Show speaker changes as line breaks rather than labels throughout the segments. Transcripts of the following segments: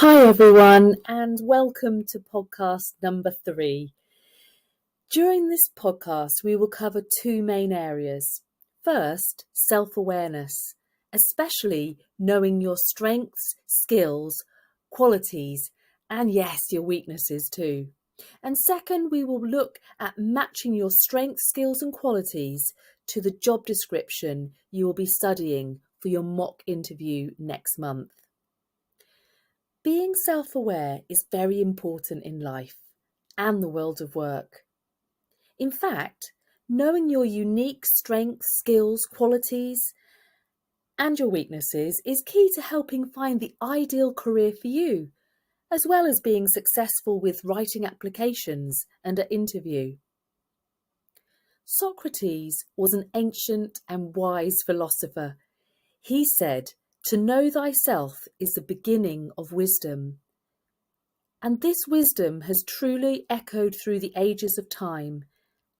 Hi everyone, and welcome to podcast number 3. During this podcast, we will cover 2 main areas. First, self-awareness, especially knowing your strengths, skills, qualities, and yes, your weaknesses too. And second, we will look at matching your strengths, skills, and qualities to the job description you will be studying for your mock interview next month. Being self-aware is very important in life and the world of work. In fact, knowing your unique strengths, skills, qualities, and your weaknesses is key to helping find the ideal career for you, as well as being successful with writing applications and an interview. Socrates was an ancient and wise philosopher. He said, "To know thyself is the beginning of wisdom." And this wisdom has truly echoed through the ages of time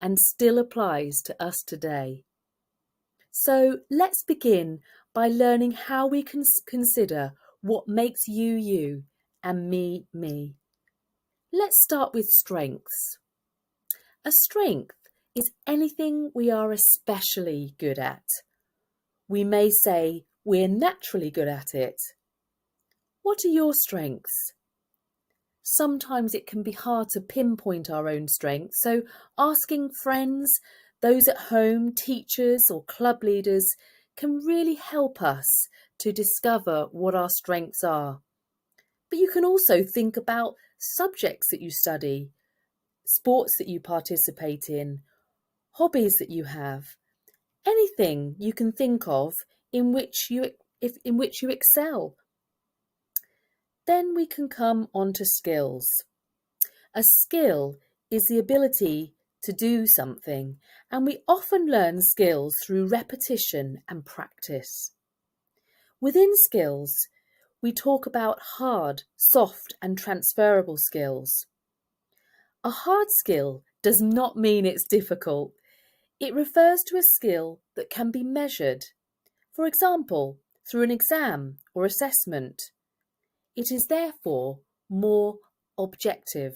and still applies to us today. So let's begin by learning how we can consider what makes you you and me me. Let's start with strengths. A strength is anything we are especially good at. We may say we're naturally good at it. What are your strengths? Sometimes it can be hard to pinpoint our own strengths, so asking friends, those at home, teachers or club leaders can really help us to discover what our strengths are. But you can also think about subjects that you study, sports that you participate in, hobbies that you have, anything you can think of in which you excel. Then we can come on to skills. A skill is the ability to do something, and we often learn skills through repetition and practice. Within skills, we talk about hard, soft, and transferable skills. A hard skill does not mean it's difficult. It refers to a skill that can be measured, for example, through an exam or assessment. It is therefore more objective.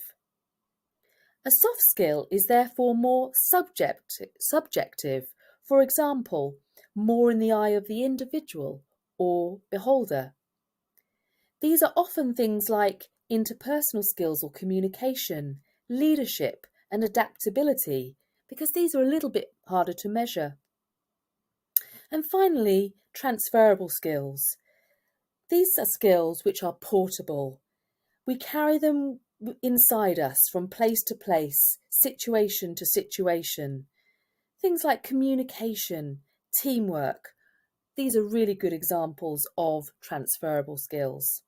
A soft skill is therefore more subjective, for example, more in the eye of the individual or beholder. These are often things like interpersonal skills or communication, leadership and adaptability, because these are a little bit harder to measure. And finally, transferable skills. These are skills which are portable. We carry them inside us from place to place, situation to situation. Things like communication, teamwork. These are really good examples of transferable skills.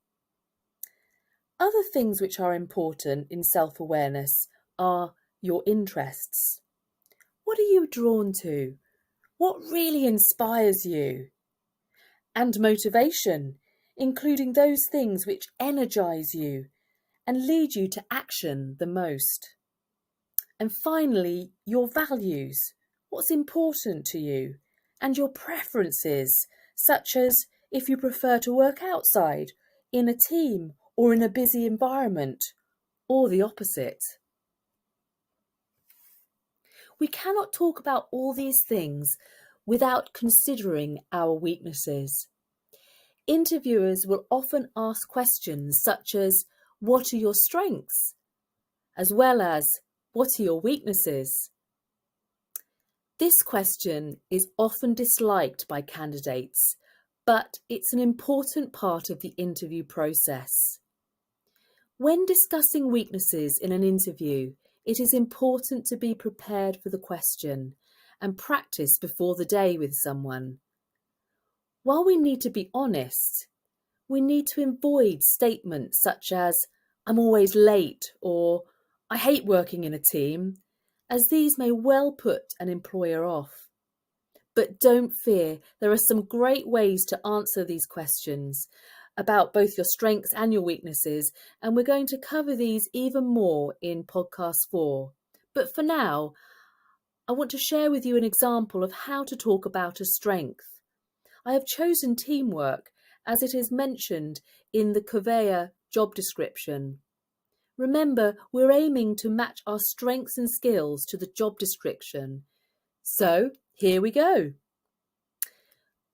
Other things which are important in self-awareness are your interests. What are you drawn to? What really inspires you? And motivation, including those things which energize you and lead you to action the most. And finally, your values, what's important to you, and your preferences, such as if you prefer to work outside, in a team, or in a busy environment, or the opposite. We cannot talk about all these things without considering our weaknesses. Interviewers will often ask questions such as, what are your strengths? As well as, what are your weaknesses? This question is often disliked by candidates, but it's an important part of the interview process. When discussing weaknesses in an interview, it is important to be prepared for the question and practice before the day with someone. While we need to be honest, we need to avoid statements such as, "I'm always late," or "I hate working in a team," as these may well put an employer off. But don't fear, there are some great ways to answer these questions about both your strengths and your weaknesses, and we're going to cover these even more in podcast 4. But for now, I want to share with you an example of how to talk about a strength. I have chosen teamwork as it is mentioned in the Coveia job description. Remember, we're aiming to match our strengths and skills to the job description. So here we go.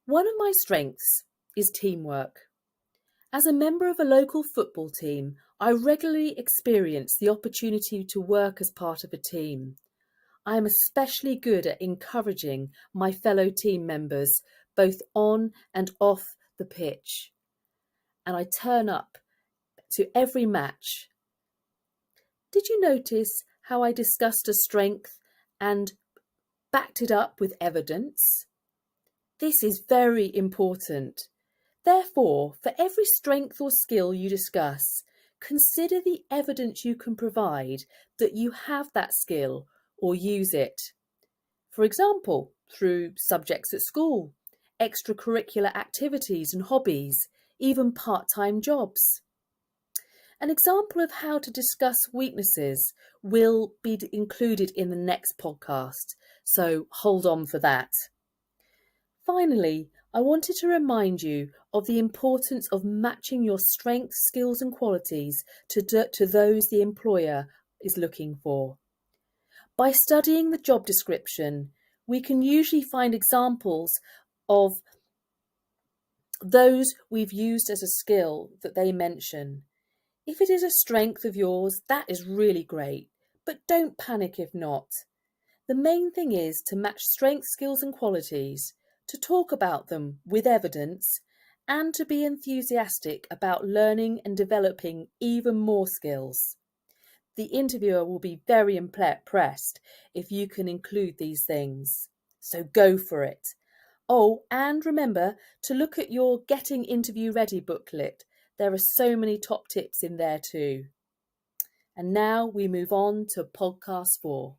One of my strengths is teamwork. As a member of a local football team, I regularly experience the opportunity to work as part of a team. I am especially good at encouraging my fellow team members, both on and off the pitch. And I turn up to every match. Did you notice how I discussed a strength and backed it up with evidence? This is very important. Therefore, for every strength or skill you discuss, consider the evidence you can provide that you have that skill or use it. For example, through subjects at school, extracurricular activities and hobbies, even part-time jobs. An example of how to discuss weaknesses will be included in the next podcast, so hold on for that. Finally, I wanted to remind you of the importance of matching your strengths, skills and qualities to those the employer is looking for. By studying the job description, we can usually find examples of those we've used as a skill that they mention. If it is a strength of yours, that is really great, but don't panic if not. The main thing is to match strengths, skills and qualities, to talk about them with evidence, and to be enthusiastic about learning and developing even more skills. The interviewer will be very impressed if you can include these things. So go for it. Oh, and remember to look at your Getting Interview Ready booklet. There are so many top tips in there too. And now we move on to podcast 4.